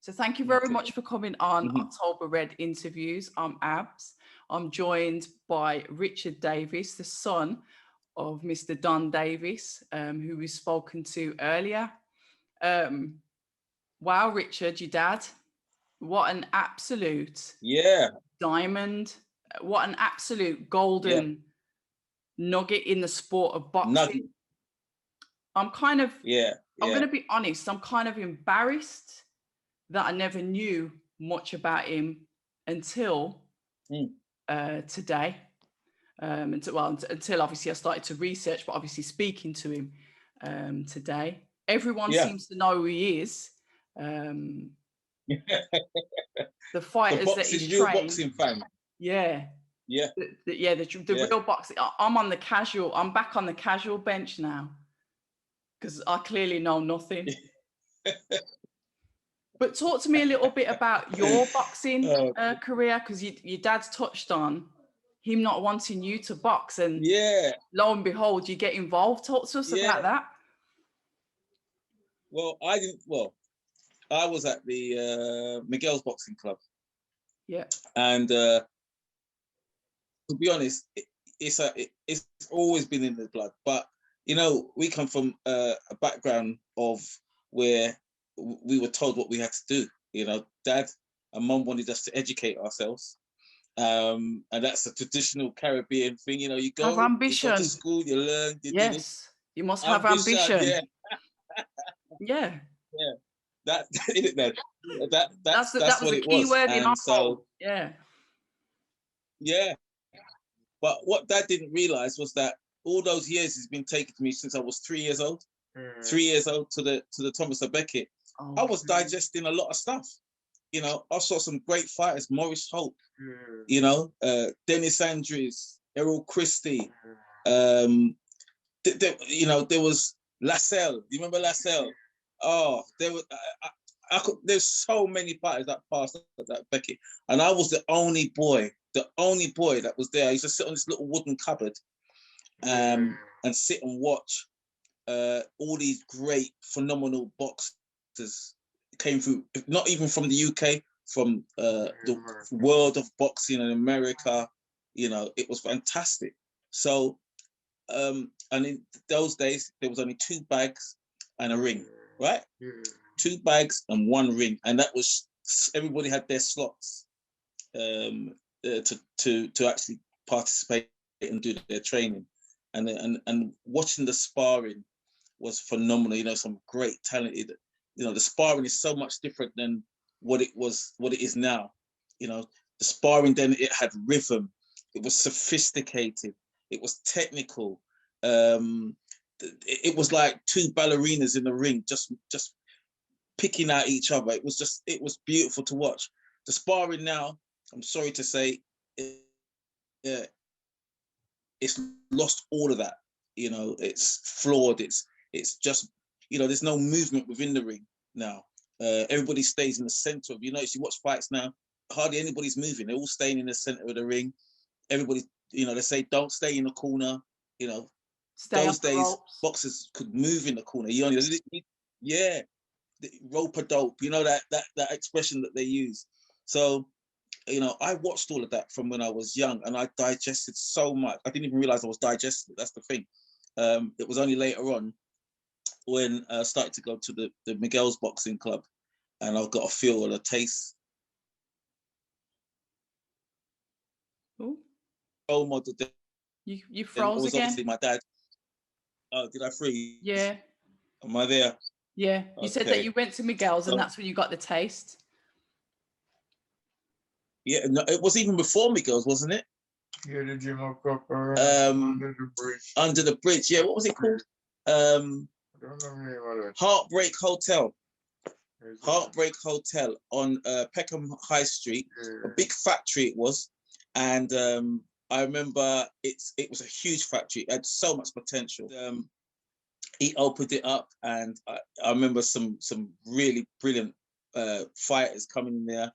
So thank you very Okay. much for coming on Mhm. October Red Interviews. I'm Abs. I'm joined by Richard Davis, the son of Mr. Don Davis, who we've spoken to earlier. Um, wow, Richard, your dad, what an absolute Yeah. diamond, what an absolute Yeah. golden nugget in the sport of boxing. Nugget. I'm kind of, Yeah. I'm going Yeah. to be honest, I'm kind of embarrassed that I never knew much about him until Mm. today. Until obviously I started to research, but obviously speaking to him today, everyone Yeah. seems to know who he is. Um, the The fighters that he's boxing, real trained, boxing fan. yeah, Yeah. the Yeah. real boxing. I'm on the casual. I'm back on the casual bench now because I clearly know nothing. But talk to me a little bit about your boxing uh, career, because your dad's touched on him not wanting you to box, and yeah. lo and behold, you get involved. Talk to us Yeah. about that. Well, I didn't. Well, I was at the Miguel's Boxing Club, Yeah. and to be honest, it's always been in the blood. But we come from a background of where we were told what we had to do. Dad and mum wanted us to educate ourselves, and that's a traditional Caribbean thing. Have You go to ambition. school, you learn, you do this. Yes. You must have Ambition, yeah, ambition. Yeah. yeah. That isn't that. That's That was what a it key was, word in our and home. so Yeah. yeah. But what Dad didn't realize was that all those years he's been taking to me since I was 3 years old. 3 years old to the Thomas à Becket. I Okay. was digesting a lot of stuff. I saw some great fighters, Maurice Hope, Dennis Andrews, Errol Christie. There was Lascelles. You remember Lascelles? Oh, there was. There's so many fighters that passed at that Beckett, and I was the only boy that was there. I used to sit on this little wooden cupboard, and sit and watch all these great, phenomenal boxers came through. Not even from the UK, from the world of boxing in America. It was fantastic. So, and in those days, there was only 2 bags and a ring, right? 2 bags and 1 ring, and that was everybody had their slots to actually participate and do their training, and watching the sparring was phenomenal. Some great talented. The sparring is so much different than what it is now. The sparring then, it had rhythm, it was sophisticated, it was technical. It was like 2 ballerinas in the ring, just picking at each other. It was beautiful to watch. The sparring now, I'm sorry to say, it's lost all of that. It's flawed. It's just, there's no movement within the ring now. Everybody stays in the center of. You watch fights now, hardly anybody's moving. They're all staying in the center of the ring. Everybody, they say don't stay in the corner. Stay Those off the days ropes. boxers could move in the corner. Yeah, rope a dope. That expression that they use. So I watched all of that from when I was young, and I digested so much. I didn't even realize I was digesting it. That's the thing. It was only later on when I started to go to the Miguel's Boxing Club, and I got a feel and a taste. Ooh, Role model. you Then it froze was again. obviously my dad. Oh, did I freeze? Yeah. Am I there? Yeah. You said that Okay. you went to Miguel's and So that's when you got the taste. yeah, no, it was even before Miguel's, wasn't it? Yeah, the gym up under the bridge. Under the bridge. Yeah, what was it called? I don't know the name of that. Heartbreak Hotel. Heartbreak Hotel on Peckham High Street. A big factory it was, and I remember it was a huge factory. It had so much potential. He opened it up, and I remember some really brilliant fighters coming in there.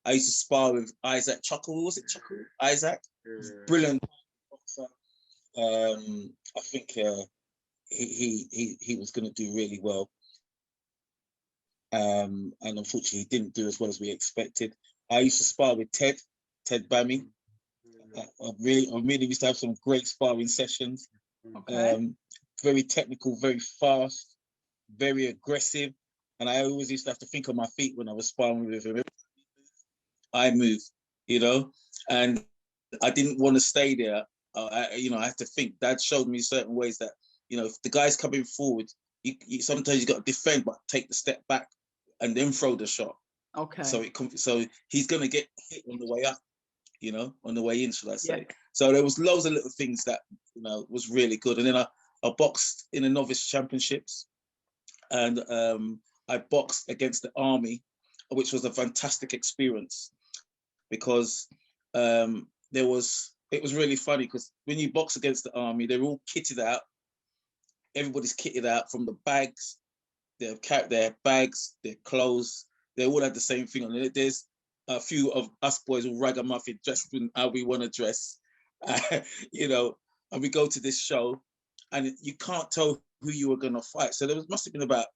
I used to spar with Isaac Chuckle. Was it Chuckle? Isaac? Brilliant. I think he was going to do really well. and unfortunately he didn't do as well as we expected. I used to spar with Ted Bammy. I really used to have some great sparring sessions. Okay. Very technical, very fast, very aggressive, and I always used to have to think on my feet when I was sparring with him. I moved, you know, and I didn't want to stay there. I had to think. Dad showed me certain ways that, if the guy's coming forward, sometimes you got to defend, but take the step back and then throw the shot. Okay. So he's gonna get hit on the way up, on the way in, should I say? Yeah. So there was loads of little things that was really good. And then I boxed in the novice championships, and I boxed against the army, which was a fantastic experience because it was really funny because when you box against the army, they're all kitted out. Everybody's kitted out from the bags, their bags, their clothes. They all had the same thing on it. There's a few of us boys all ragamuffin dressed in how we want to dress, and we go to this show, and you can't tell who you were going to fight. So there must have been about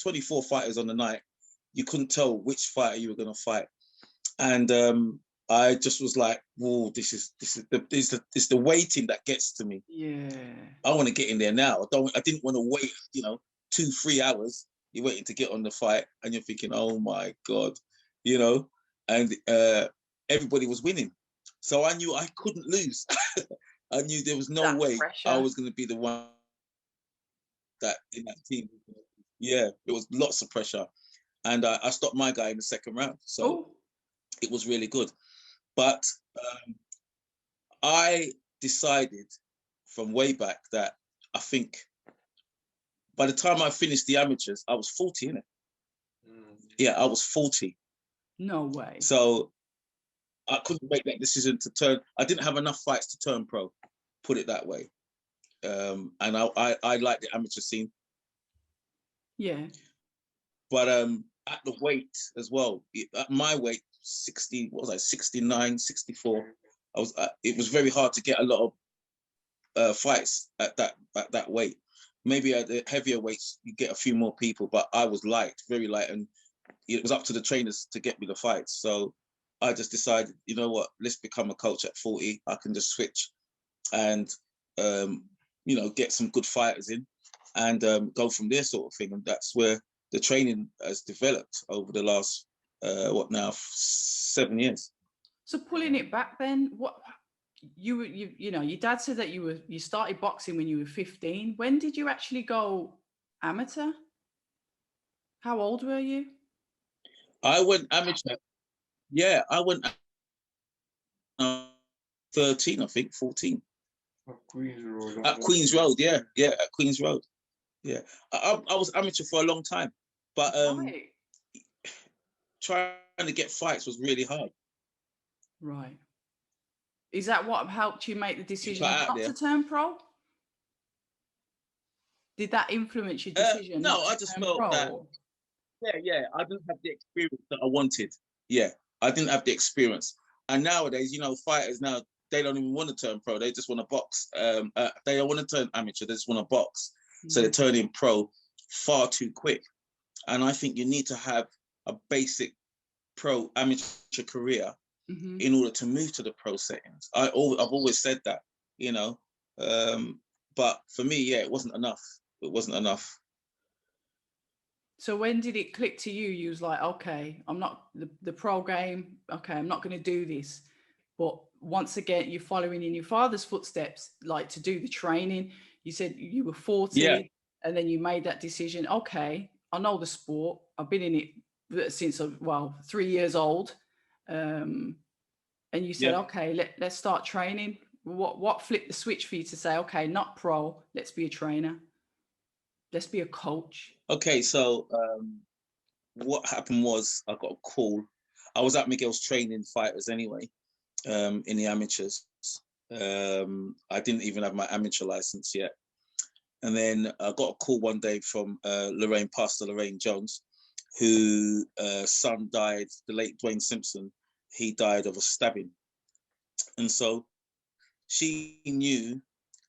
24 fighters on the night. You couldn't tell which fighter you were going to fight, and I just was like, "Whoa, this is the waiting that gets to me." Yeah. I want to get in there now. I didn't want to wait, 2-3 hours. You're waiting to get on the fight, and you're thinking, "Oh my God," and everybody was winning, so I knew I couldn't lose. I knew there was no way pressure. I was going to be the one that in that team. Yeah, it was lots of pressure, and I stopped my guy in the second round, so it was really good. But I decided from way back that I think by the time I finished the amateurs, I was 40, innit? Yeah, I was 40. No way. So I couldn't make that decision to turn. I didn't have enough fights to turn pro, put it that way. And I like the amateur scene. Yeah. But at the weight as well, at my weight, 60, what was I, 69, 64, it was very hard to get a lot of fights at that weight. Maybe at the heavier weights, you get a few more people, but I was light, very light, and it was up to the trainers to get me the fights. So I just decided, you know what, let's become a coach at 40. I can just switch and, get some good fighters in and go from there sort of thing. And that's where the training has developed over the last, 7 years. So pulling it back then, what your dad said that you started boxing when you were 15. When did you actually go amateur? How old were you? I went amateur. Yeah, I went 13, I think, 14. Queens Road. At Queens Road, yeah, at Queens Road. Yeah. I was amateur for a long time, but Right. trying to get fights was really hard. Right. Is that what helped you make the decision out not there. to turn pro? Did that influence your decision? No, not I to just turn felt pro? that. Yeah, I didn't have the experience that I wanted. Yeah, I didn't have the experience. And nowadays, fighters now, they don't even want to turn pro. They just want to box. They don't want to turn amateur. They just want to box. So they're turning pro far too quick. And I think you need to have a basic pro amateur career in order to move to the pro settings. I've always said that, but for me, yeah, it wasn't enough. It wasn't enough. So when did it click to you? You was like, okay, I'm not the pro game. Okay, I'm not going to do this. But once again, you're following in your father's footsteps, like to do the training. You said you were 40 and then you made that decision. Okay, I know the sport. I've been in it since 3 years old. And you said, okay, let's start training. What flipped the switch for you to say, okay, not pro, let's be a trainer. Let's be a coach. Okay, so what happened was I got a call. I was at Miguel's training fighters anyway, in the amateurs. I didn't even have my amateur license yet. And then I got a call one day from Pastor Lorraine Jones, whose son died, the late Dwayne Simpson. He died of a stabbing. And so she knew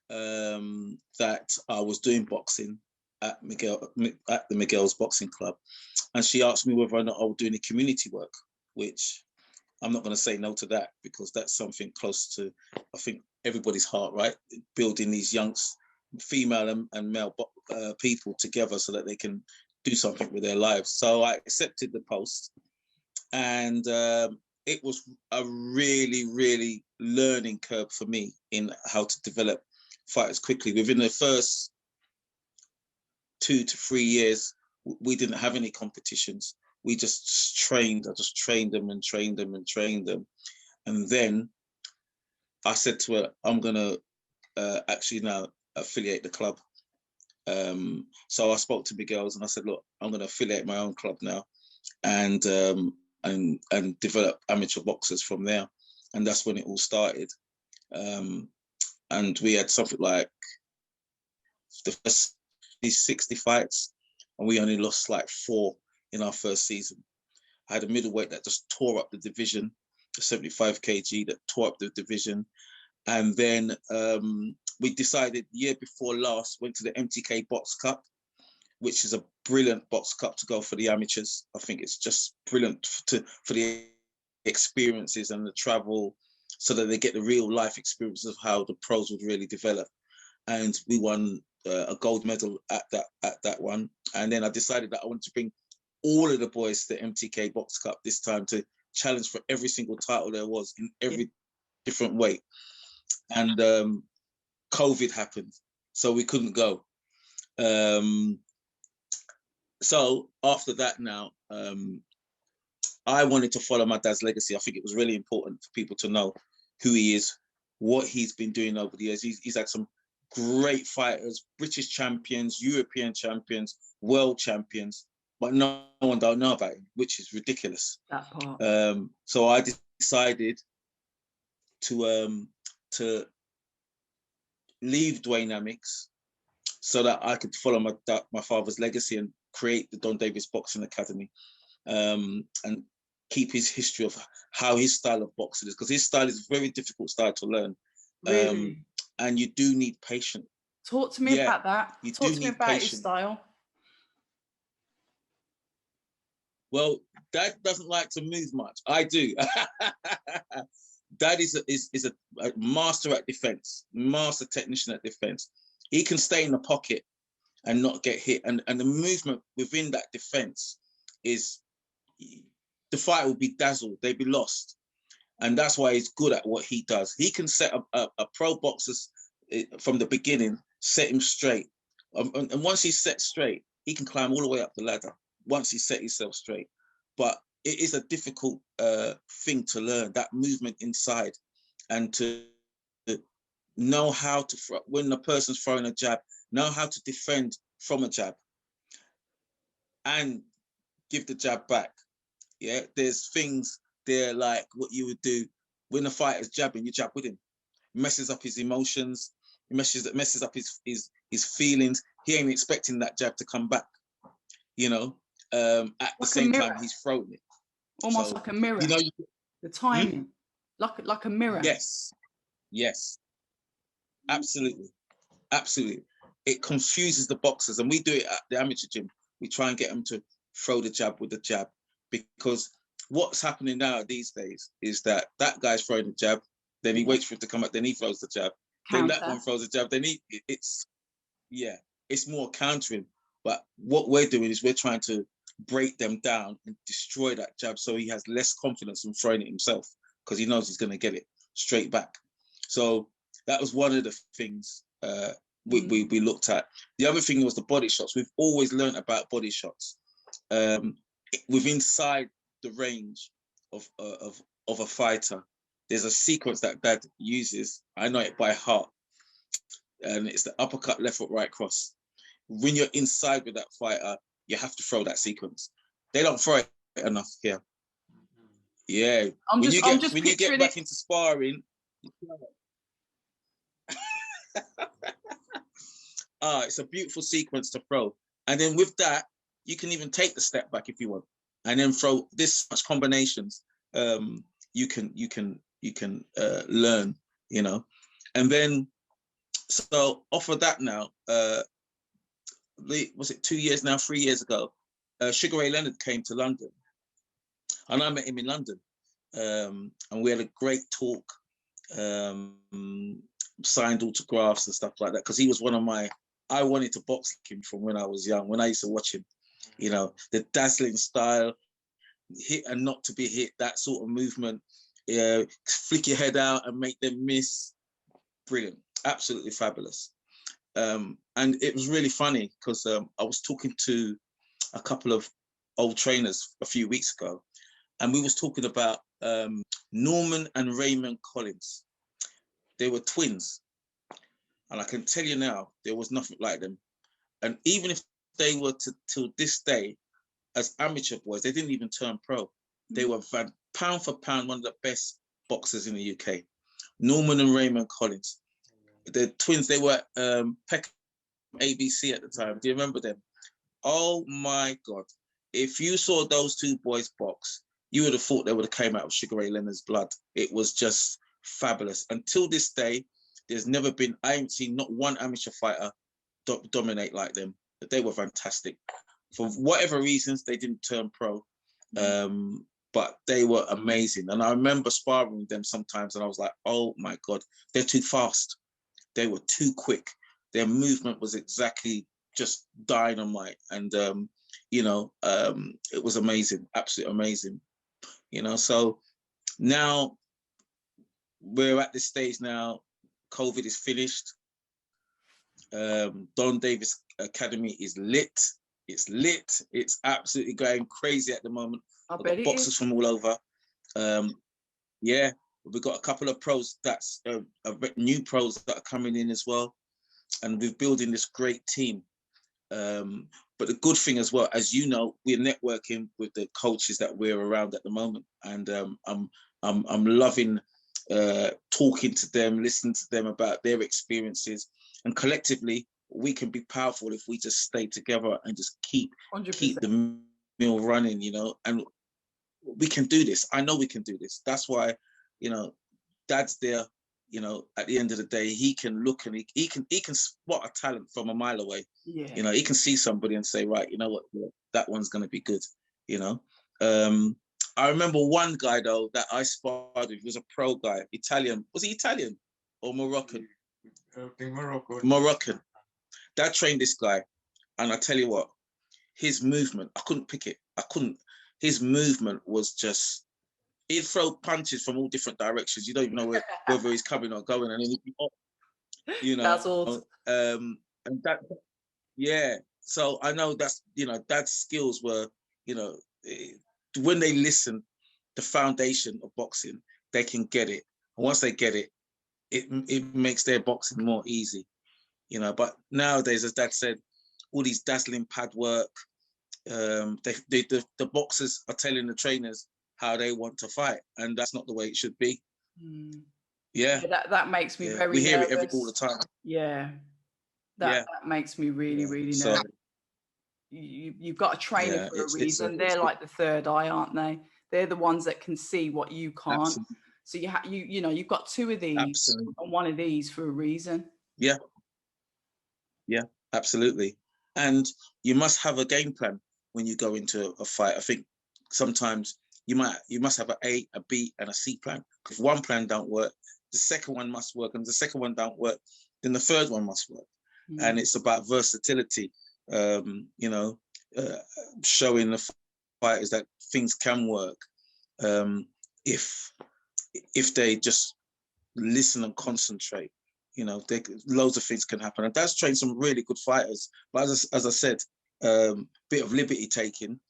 that I was doing boxing at the Miguel's Boxing Club, and she asked me whether or not I would do any community work, which I'm not going to say no to that, because that's something close to, I think, everybody's heart, right? Building these young female and male people together so that they can do something with their lives. So I accepted the post, and it was a really, really learning curve for me in how to develop fighters quickly. Within the first 2 to 3 years, we didn't have any competitions. We just trained. I just trained them and trained them and trained them. And then I said to her, I'm going to actually now affiliate the club. So I spoke to Miguel's and I said, look, I'm going to affiliate my own club now and develop amateur boxers from there. And that's when it all started. And we had something like the first 60 fights, and we only lost like 4 in our first season. I had a middleweight that just tore up the division, the 75 kg that tore up the division. And then we decided year before last, went to the MTK Box Cup, which is a brilliant box cup to go for the amateurs. I think it's just brilliant for the experiences and the travel, so that they get the real life experience of how the pros would really develop. And we won a gold medal at that one. And then I decided that I wanted to bring all of the boys to the MTK Box Cup this time to challenge for every single title there was in every different weight. And COVID happened, so we couldn't go. So after that now, I wanted to follow my dad's legacy. I think it was really important for people to know who he is, what he's been doing over the years. He's had some great fighters, British champions, European champions, world champions, but no one don't know about him, which is ridiculous. That part. So I decided to leave Dwaynomics so that I could follow my father's legacy and create the Don Davis Boxing Academy, and keep his history of how his style of boxing is, because his style is a very difficult style to learn. Really? And you do need patience. Talk to me about that. You Talk do to me need about his patience. style. Well, Dad doesn't like to move much. I do. Dad is a master at defense, master technician at defense. He can stay in the pocket and not get hit. And the movement within that defense is, the fight will be dazzled. They'd be lost. And that's why he's good at what he does. He can set up a pro boxer from the beginning, set him straight. And once he's set straight, he can climb all the way up the ladder once he set himself straight. But it is a difficult thing to learn, that movement inside, and to know how to, when the person's throwing a jab, know how to defend from a jab and give the jab back. Yeah, there's things there like what you would do when the fighter's jabbing, you jab with him. Messes up his emotions, messes up his feelings. He ain't expecting that jab to come back, you know. At the same time, he's throwing it. Almost like a mirror. You know, the timing, like a mirror. Yes, absolutely. It confuses the boxers, and we do it at the amateur gym. We try and get them to throw the jab with the jab, because what's happening now these days is that guy's throwing the jab, then he waits for it to come up, then he throws the jab, then that one throws the jab, then it's more countering. But what we're doing is we're trying to break them down and destroy that jab, so he has less confidence in throwing it himself, because he knows he's going to get it straight back. So that was one of the things we looked at. The other thing was the body shots. We've always learned about body shots. Within inside the range of a fighter, there's a sequence that Dad uses. I know it by heart, and it's the uppercut, left foot, right cross. When you're inside with that fighter, you have to throw that sequence. They don't throw it enough here. Yeah. When you get back into sparring, it's a beautiful sequence to throw. And then with that, you can even take the step back if you want, and then throw this much combinations. You can learn, you know. And then, so off of that now, was it 2 years now, 3 years ago, Sugar Ray Leonard came to London, and I met him in London, and we had a great talk, signed autographs and stuff like that, because he was one of my, I wanted to box him from when I was young, when I used to watch him, you know, the dazzling style, hit and not to be hit, that sort of movement, flick your head out and make them miss. Brilliant, absolutely fabulous. And it was really funny because I was talking to a couple of old trainers a few weeks ago, and we was talking about Norman and Raymond Collins. They were twins, and I can tell you now, there was nothing like them. And even if they were to this day, as amateur boys, they didn't even turn pro. They were pound for pound one of the best boxers in the UK. Norman and Raymond Collins. The twins, they were Peckham ABC at the time. Do you remember them? Oh my God. If you saw those two boys box, you would have thought they would have came out of Sugar Ray Leonard's blood. It was just fabulous. Until this day, there's never been, I haven't seen not one amateur fighter dominate like them. But they were fantastic. For whatever reasons, they didn't turn pro. But they were amazing. And I remember sparring with them sometimes, and I was like, oh my God, they're too fast. They were too quick. Their movement was exactly just dynamite. And, you know, it was amazing, absolutely amazing. You know, so now we're at this stage now, COVID is finished. Don Davis Academy is lit. It's lit. It's absolutely going crazy at the moment. I've got boxers from all over. Yeah, we've got a couple of pros that's new pros that are coming in as well, and we're building this great team. But the good thing as well, as you know, we're networking with the coaches that we're around at the moment, and I'm loving talking to them, listening to them about their experiences, and collectively we can be powerful if we just stay together and just keep 100%. keep the mill running, you know. And we can do this. I know we can do this. That's why, you know, Dad's there. You know, at the end of the day, he can look and he can spot a talent from a mile away. Yeah. You know, he can see somebody and say, right, you know what, that one's going to be good. You know, I remember one guy though that I sparred with. He was a pro guy, Italian. Was he Italian or Moroccan? I think Morocco. Moroccan. Dad trained this guy, and I tell you what, his movement, I couldn't pick it. I couldn't. His movement was just, he'd throw punches from all different directions. You don't know whether he's coming or going, and then he'd be off, you know. That's all. And that, yeah. So I know that's, you know, Dad's skills were, you know, when they listen, the foundation of boxing, they can get it. And once they get it, it makes their boxing more easy, you know. But nowadays, as Dad said, all these dazzling pad work, the boxers are telling the trainers how they want to fight, and that's not the way it should be. Yeah, that makes me very we hear nervous. it all the time. Yeah, that makes me really nervous. So, you've got a trainer for a reason. They're like the third eye, aren't they? They're the ones that can see what you can't. Absolutely. So you know, you've got two of these. Absolutely. And one of these for a reason. Yeah, absolutely. And you must have a game plan when you go into a fight. I think sometimes you must have an A, a B, and a C plan. If one plan don't work, the second one must work, and the second one don't work, then the third one must work. And it's about versatility, you know, showing the fighters that things can work if they just listen and concentrate. You know, loads of things can happen, and that's trained some really good fighters. But as I said, bit of liberty taking,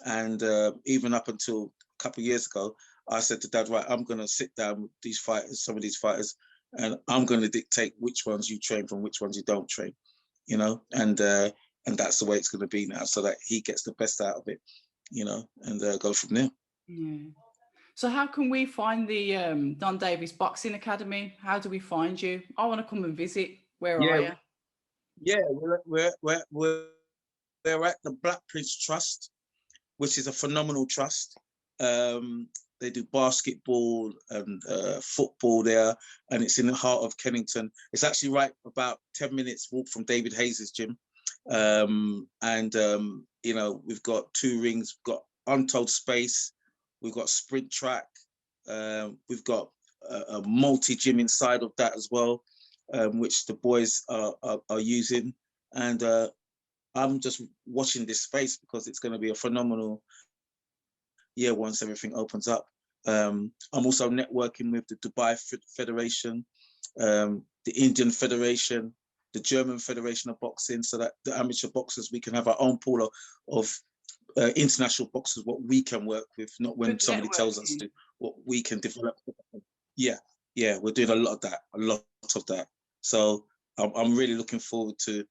and even up until a couple of years ago, I said to Dad, right, I'm going to sit down with these fighters, some of these fighters, and I'm going to dictate which ones you train from, which ones you don't train. You know, and that's the way it's going to be now, so that he gets the best out of it. You know, and go from there. Yeah. So how can we find the Don Davis Boxing Academy? How do we find you? I want to come and visit. Where are you? Yeah, we're at the Black Prince Trust, which is a phenomenal trust. They do basketball and football there, and it's in the heart of Kennington. It's actually right about 10 minutes walk from David Hayes' gym. You know, we've got 2 rings, we've got Untold Space, we've got Sprint Track, we've got a multi-gym inside of that as well, which the boys are using. And I'm just watching this space because it's going to be a phenomenal year once everything opens up. I'm also networking with the Dubai Federation, the Indian Federation, the German Federation of Boxing, so that the amateur boxers, we can have our own pool of international boxers, what we can work with, not when somebody tells us to, what we can develop. Yeah, we're doing a lot of that. So I'm really looking forward to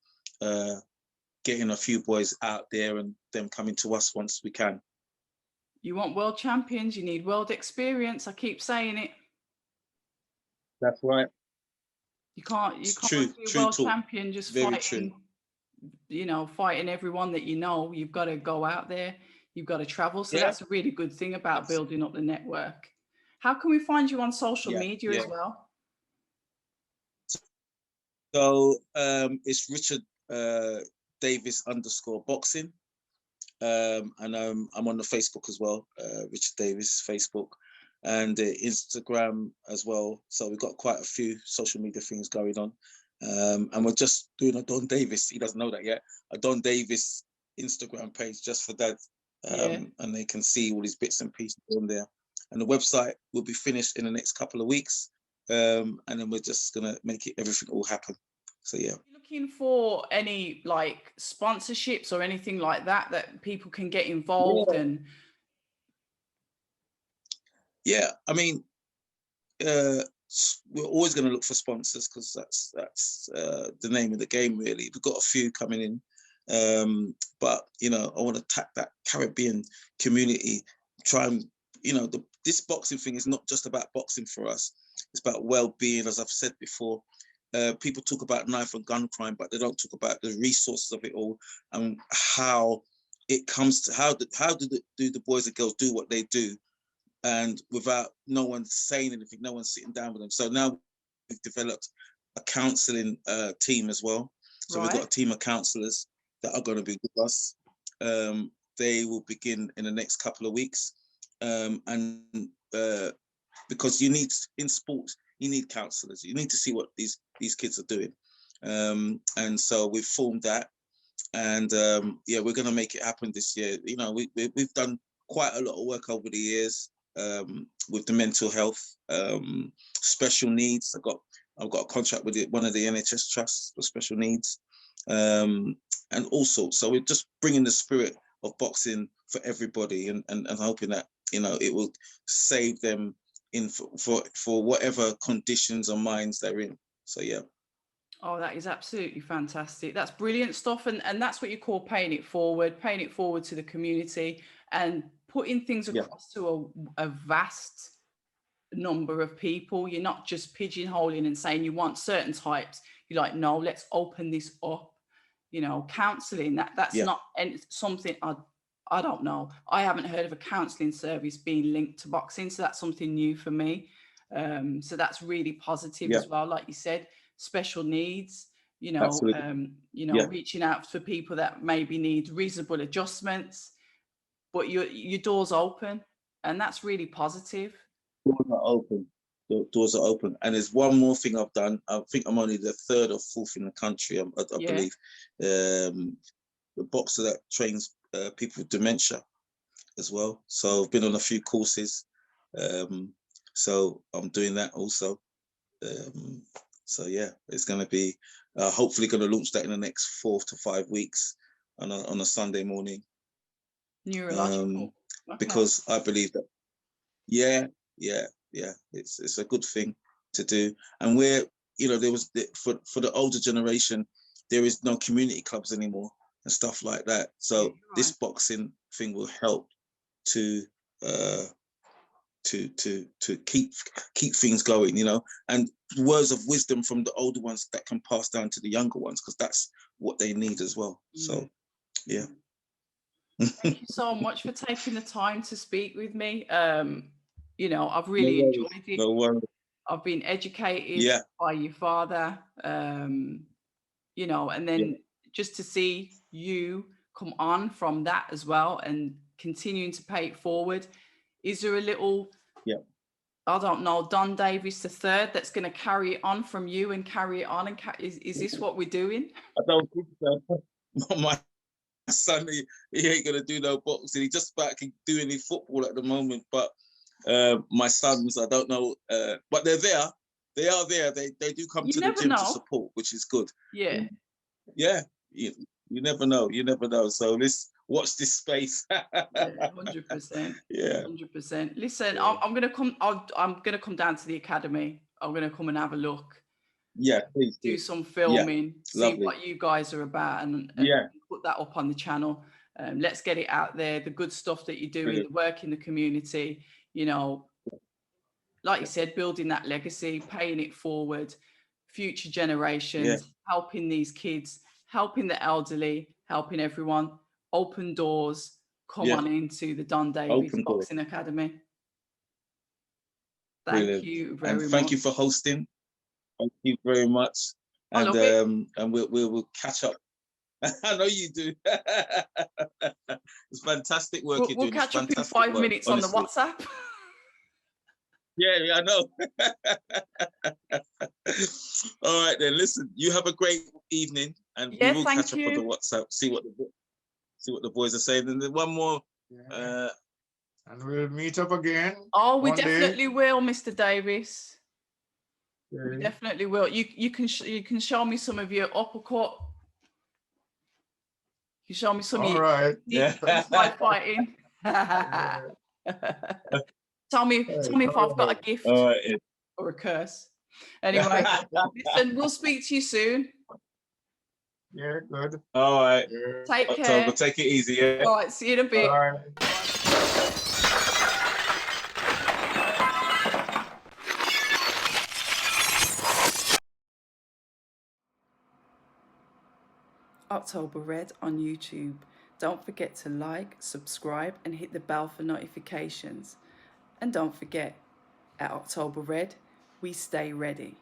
getting a few boys out there and them coming to us once we can. You want world champions, you need world experience. I keep saying it. That's right. You can't true, be a world talk. champion just Very fighting, true. Fighting everyone that you know. You've got to go out there, you've got to travel. So that's a really good thing about building up the network. How can we find you on social media as well? So it's Richard Davis _boxing. And I'm on the Facebook as well, Richard Davis Facebook, and Instagram as well. So we've got quite a few social media things going on. And we're just doing a Don Davis, he doesn't know that yet, a Don Davis Instagram page just for that. And they can see all these bits and pieces on there. And the website will be finished in the next couple of weeks. And then we're just gonna make everything all happen. So yeah. Looking for any like sponsorships or anything like that people can get involved in? Yeah, I mean, we're always going to look for sponsors because that's the name of the game, really. We've got a few coming in, but you know, I want to tap that Caribbean community. Try and this boxing thing is not just about boxing for us. It's about well-being, as I've said before. People talk about knife and gun crime, but they don't talk about the resources of it all and how it comes to how do the boys and girls do what they do, and without no one saying anything, no one sitting down with them. So now we've developed a counselling team as well. So we've got a team of counsellors that are going to be with us. They will begin in the next couple of weeks, and because you need in sport. You need counsellors. You need to see what these kids are doing, and so we've formed that, and we're going to make it happen this year. You know, we've done quite a lot of work over the years with the mental health, special needs. I've got a contract with one of the NHS trusts for special needs, and all sorts. So we're just bringing the spirit of boxing for everybody, and hoping that it will save them for whatever conditions or minds they're in. So yeah. Oh, that is absolutely fantastic. That's brilliant stuff, and that's what you call paying it forward to the community and putting things across to a vast number of people. You're not just pigeonholing and saying you want certain types. You're like, no, let's open this up. Counselling, that's not something I don't know. I haven't heard of a counselling service being linked to boxing, so that's something new for me. So that's really positive as well. Like you said, special needs, reaching out for people that maybe need reasonable adjustments, but your door's open, and that's really positive. Doors are open. The doors are open. And there's one more thing I've done. I think I'm only the 3rd or 4th in the country, I believe. The boxer that trains people with dementia as well. So I've been on a few courses. So I'm doing that also. So yeah, it's going to be hopefully going to launch that in the next 4 to 5 weeks on a Sunday morning. Neurological. Because I believe that, it's a good thing to do. And where there was for the older generation, there is no community clubs anymore and stuff like that. So this boxing thing will help to keep things going, and words of wisdom from the older ones that can pass down to the younger ones, because that's what they need as well. So yeah. Thank you so much for taking the time to speak with me. I've really enjoyed it. No worries. I've been educated by your father, and then just to see you come on from that as well and continuing to pay it forward. Is there a little, Yeah. I don't know, Don Davis III that's going to carry it on from you and carry it on? And is this what we're doing? I don't think so. My son, he ain't gonna do no boxing. He just about can do any football at the moment. But my sons, I don't know, but they're there. They are there. They do come to the gym to support, which is good. Yeah. Yeah. You never know. You never know. So let's watch this space. 100%. Yeah. 100%. Listen, Yeah. I'm gonna come down to the academy. I'm gonna come and have a look. Yeah, please do some filming, see lovely. what you guys are about, and put that up on the channel. Let's get it out there. The good stuff that you're doing, the work in the community, you know, like you said, building that legacy, paying it forward, future generations, helping these kids, helping the elderly, helping everyone. Open doors. Come on into the Don Davis Boxing Academy. Thank you very much. Thank you for hosting. Thank you very much. And we'll catch up. I know you do. It's fantastic work you're doing. We'll catch up in 5 minutes on the WhatsApp. Yeah, I know. All right then. Listen, you have a great evening, and we will catch up on the WhatsApp. See what the boys are saying, and then one more. And we'll meet up again. Oh, we definitely will, Mr. Davis. We definitely will. You can show me some of your uppercut. You show me some of your side fighting. Tell me if I've got a gift or a curse. Anyway, listen, we'll speak to you soon. Yeah, good. All right. Take care. Take it easy. Yeah. All right. See you in a bit. All right. October Red on YouTube. Don't forget to like, subscribe, and hit the bell for notifications. And don't forget, at October Red, we stay ready.